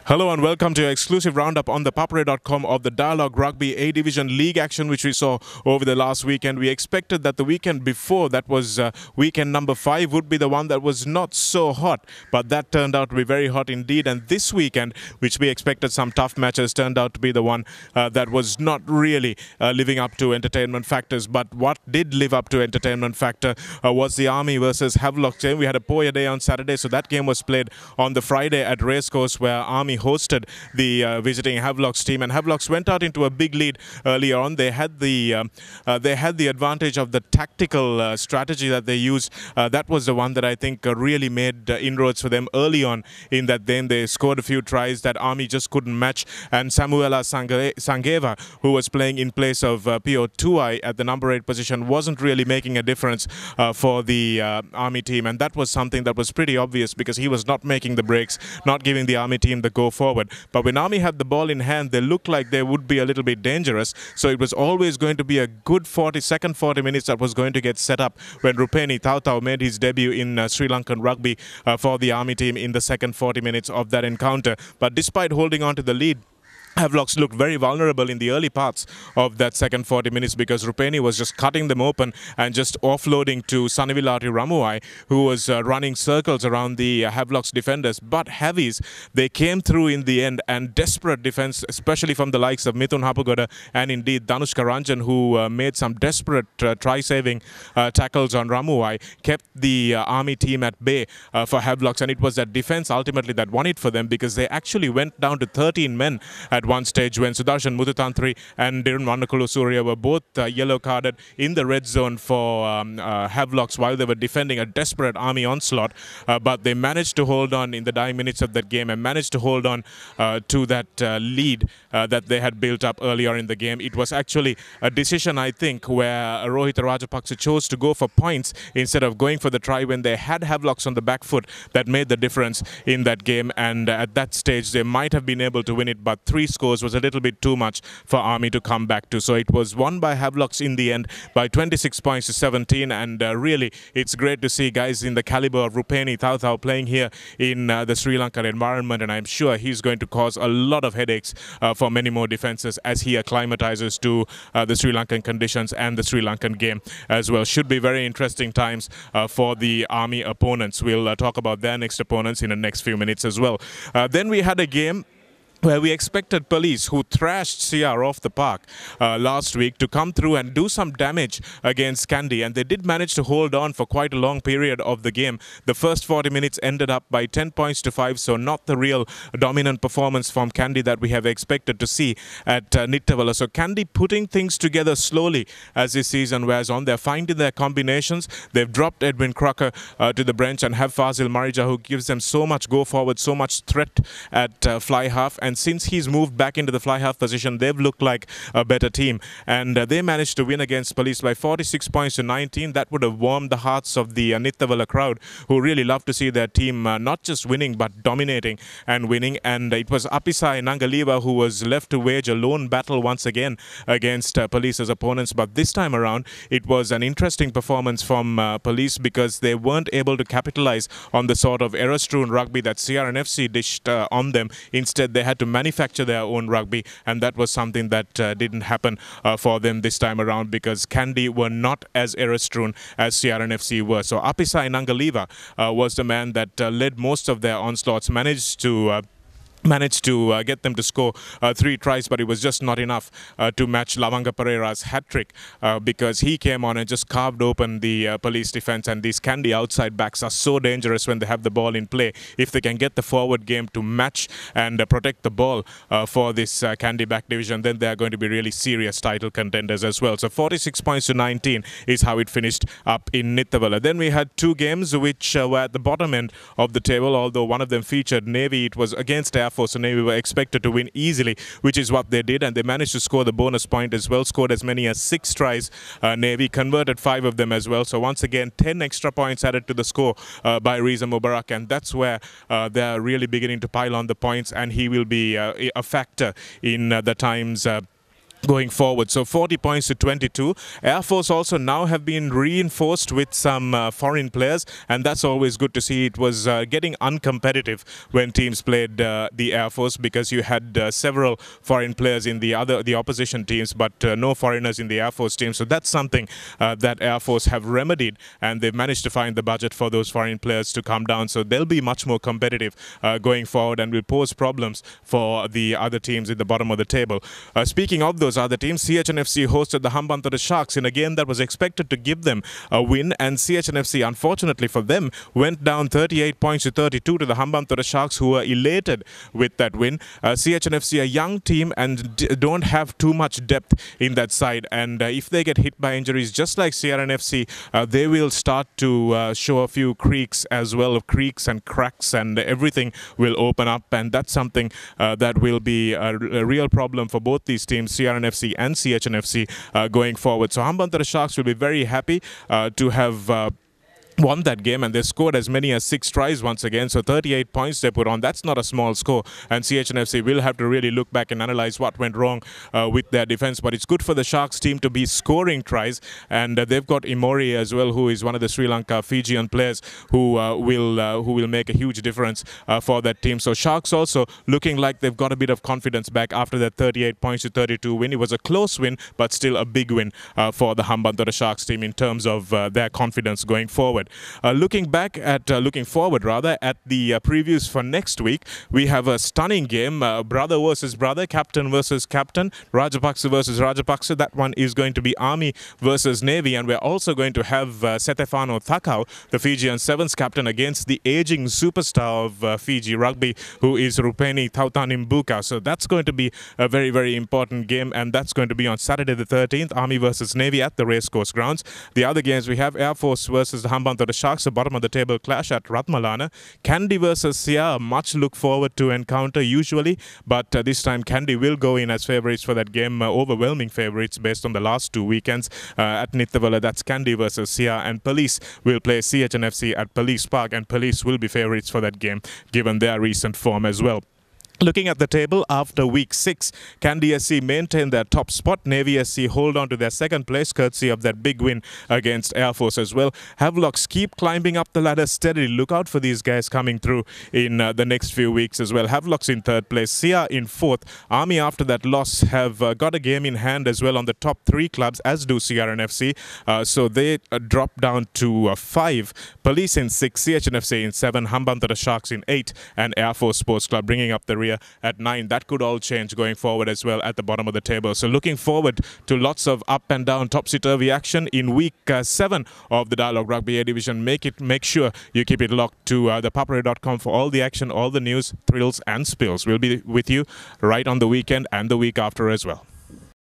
Hello and welcome to your exclusive roundup on ThePapare.com of the Dialog Rugby A-Division League action which we saw over the last weekend. We expected that the weekend before, that was weekend number 5, would be the one that was not so hot, but that turned out to be very hot indeed. And this weekend, which we expected some tough matches, turned out to be the one that was not really living up to entertainment factors. But what did live up to entertainment factor was the Army versus Havelock game. We had a Poya day on Saturday, so that game was played on the Friday at Racecourse, where Army hosted the visiting Havelocks team, and Havelocks went out into a big lead earlier on. They had the advantage of the tactical strategy that they used. That was the one that I think really made inroads for them early on in that game. They scored a few tries that Army just couldn't match, and Samuela Sangeva, who was playing in place of Pio Tuai at the number 8 position, wasn't really making a difference for the Army team, and that was something that was pretty obvious because he was not making the breaks, not giving the Army team the go forward. But when Army had the ball in hand, they looked like they would be a little bit dangerous, so it was always going to be a good 40 minutes that was going to get set up when Rupeni Tautau made his debut in Sri Lankan rugby for the Army team in the second 40 minutes of that encounter. But despite holding on to the lead, Havelocks looked very vulnerable in the early parts of that second 40 minutes because Rupeni was just cutting them open and just offloading to Sanivilati Ramuai, who was running circles around the Havelocks defenders. But Heavies, they came through in the end, and desperate defense, especially from the likes of Mithun Hapugoda and indeed Danushka Ranjan, who made some desperate try-saving tackles on Ramuai, kept the Army team at bay for Havelocks, and it was that defense ultimately that won it for them because they actually went down to 13 men at one stage when Sudarshan Muthuthantri and Dirun Vanakulu Surya were both yellow carded in the red zone for Havelocks while they were defending a desperate Army onslaught. But they managed to hold on in the dying minutes of that game and managed to hold on to that lead that they had built up earlier in the game. It was actually a decision, I think, where Rohit Rajapaksa chose to go for points instead of going for the try when they had Havelocks on the back foot that made the difference in that game. And at that stage, they might have been able to win it, but 3 scores was a little bit too much for Army to come back to. So it was won by Havelocks in the end by 26 points to 17, and really it's great to see guys in the caliber of Rupeni Tautau playing here in the Sri Lankan environment, and I'm sure he's going to cause a lot of headaches for many more defenses as he acclimatizes to the Sri Lankan conditions and the Sri Lankan game as well. Should be very interesting times for the Army opponents. We'll talk about their next opponents in the next few minutes as well. Then we had a game where we expected Police, who thrashed CR off the park last week, to come through and do some damage against Kandy, and they did manage to hold on for quite a long period of the game. The first 40 minutes ended up by 10 points to 5, so not the real dominant performance from Kandy that we have expected to see at Nittavala. So Kandy putting things together slowly as this season wears on. They're finding their combinations. They've dropped Edwin Crocker to the bench and have Fazil Marija, who gives them so much go forward, so much threat at fly half. And since he's moved back into the fly half position, they've looked like a better team. And they managed to win against Police by 46 points to 19. That would have warmed the hearts of the Nittavala crowd, who really love to see their team not just winning, but dominating and winning. And it was Apisai Nangaliva who was left to wage a lone battle once again against Police's opponents. But this time around, it was an interesting performance from Police because they weren't able to capitalize on the sort of error-strewn rugby that CRNFC dished on them. Instead, they had to manufacture their own rugby, and that was something that didn't happen for them this time around because Kandy were not as error-strewn as CRNFC were. So Apisai Nangaliva was the man that led most of their onslaughts, managed to get them to score 3 tries, but it was just not enough to match Lavanga Pereira's hat-trick because he came on and just carved open the Police defense. And these Kandy outside backs are so dangerous when they have the ball in play. If they can get the forward game to match and protect the ball for this Kandy back division, then they are going to be really serious title contenders as well. So 46 points to 19 is how it finished up in Nittavala. Then we had 2 games which were at the bottom end of the table, although one of them featured Navy. It was against Air Force, so Navy were expected to win easily, which is what they did, and they managed to score the bonus point as well, scored as many as 6 tries. Navy converted 5 of them as well, so once again 10 extra points added to the score by Riza Mubarak, and that's where they're really beginning to pile on the points, and he will be a factor in the times going forward. So 40 points to 22. Air Force also now have been reinforced with some foreign players, and that's always good to see. It was getting uncompetitive when teams played the Air Force, because you had several foreign players in the opposition teams, but no foreigners in the Air Force team. So that's something that Air Force have remedied, and they've managed to find the budget for those foreign players to come down. So they'll be much more competitive going forward, and will pose problems for the other teams in the bottom of the table. Speaking of those other teams, CHNFC hosted the Hambantota Sharks in a game that was expected to give them a win, and CHNFC, unfortunately for them, went down 38 points to 32 to the Hambantota Sharks, who were elated with that win. CHNFC, a young team, and don't have too much depth in that side, and if they get hit by injuries just like CRNFC, they will start to show a few creaks as well, of creaks and cracks, and everything will open up, and that's something that will be a real problem for both these teams, CRNFC and CHNFC, going forward. So Hambantota Sharks will be very happy to have won that game, and they scored as many as 6 tries once again. So 38 points they put on. That's not a small score, and CHNFC will have to really look back and analyze what went wrong with their defense. But it's good for the Sharks team to be scoring tries, and they've got Imori as well, who is one of the Sri Lanka Fijian players who will make a huge difference for that team. So Sharks also looking like they've got a bit of confidence back after that 38 points to 32 win. It was a close win, but still a big win for the Hambantota Sharks team in terms of their confidence going forward. Looking forward at the previews for next week, we have a stunning game, brother versus brother, captain versus captain, Rajapaksa versus Rajapaksa. That one is going to be Army versus Navy, and we're also going to have Setefano Thakau, the Fijian Sevens captain, against the aging superstar of Fiji rugby, who is Rupeni Tautanimbuka. So that's going to be a very, very important game, and that's going to be on Saturday the 13th, Army versus Navy at the Racecourse grounds. The other games, we have Air Force versus the Hambantota Sharks, the bottom of the table clash at Ratmalana. Kandy versus Sia, much look forward to encounter usually, but this time Kandy will go in as favourites for that game, overwhelming favourites based on the last 2 weekends at Nithavala. That's Kandy versus Sia, and Police will play CHNFC at Police Park, and Police will be favourites for that game given their recent form as well. Looking at the table after week 6, Kandy SC maintain their top spot. Navy SC hold on to their second place courtesy of that big win against Air Force as well. Havelocks keep climbing up the ladder steadily. Look out for these guys coming through in the next few weeks as well. Havelocks in 3rd place, Sia in 4th. Army, after that loss, have got a game in hand as well on the top 3 clubs, as do CRNFC. So they drop down to 5. Police in 6, CHNFC in 7, Hambantota Sharks in 8, and Air Force Sports Club bringing up the at 9. That could all change going forward as well at the bottom of the table. So looking forward to lots of up and down, topsy-turvy action in week 7 of the Dialog Rugby A Division. Make sure you keep it locked to ThePapare.com for all the action, all the news, thrills and spills. We'll be with you right on the weekend and the week after as well.